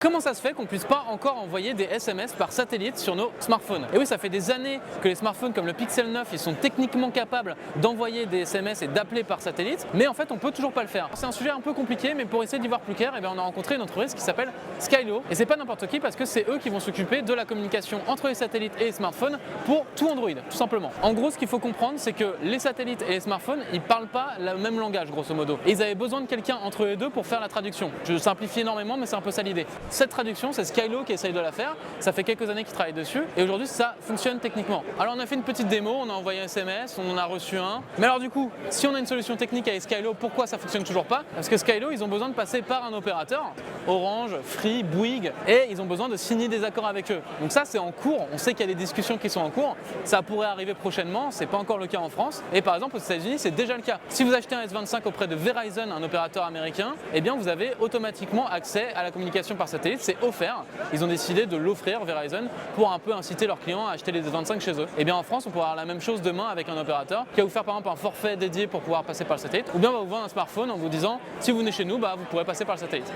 Comment ça se fait qu'on ne puisse pas encore envoyer des SMS par satellite sur nos smartphones? Et oui, ça fait des années que les smartphones comme le Pixel 9, ils sont techniquement capables d'envoyer des SMS et d'appeler par satellite, mais en fait, on peut toujours pas le faire. C'est un sujet un peu compliqué, mais pour essayer d'y voir plus clair, on a rencontré une entreprise qui s'appelle Skylo. Et c'est pas n'importe qui parce que c'est eux qui vont s'occuper de la communication entre les satellites et les smartphones pour tout Android, tout simplement. En gros, ce qu'il faut comprendre, c'est que les satellites et les smartphones, ils parlent pas le même langage, grosso modo. Et ils avaient besoin de quelqu'un entre les deux pour faire la traduction. Je simplifie énormément, mais c'est un peu ça l'idée. Cette traduction, c'est Skylo qui essaye de la faire. Ça fait quelques années qu'ils travaillent dessus et aujourd'hui, ça fonctionne techniquement. Alors, on a fait une petite démo, on a envoyé un SMS, on en a reçu un. Mais alors, du coup, si on a une solution technique avec Skylo, pourquoi ça fonctionne toujours pas? Parce que Skylo, ils ont besoin de passer par un opérateur, Orange, Free, Bouygues, et ils ont besoin de signer des accords avec eux. Donc ça, c'est en cours. On sait qu'il y a des discussions qui sont en cours. Ça pourrait arriver prochainement. C'est pas encore le cas en France. Et par exemple, aux États-Unis, c'est déjà le cas. Si vous achetez un S25 auprès de Verizon, un opérateur américain, eh bien, vous avez automatiquement accès à la communication par satellite. C'est offert. Ils ont décidé de l'offrir, Verizon, pour un peu inciter leurs clients à acheter les S25 chez eux. Et bien en France, on pourra avoir la même chose demain avec un opérateur qui va vous faire par exemple un forfait dédié pour pouvoir passer par le satellite, ou bien on va vous vendre un smartphone en vous disant si vous venez chez nous, vous pourrez passer par le satellite.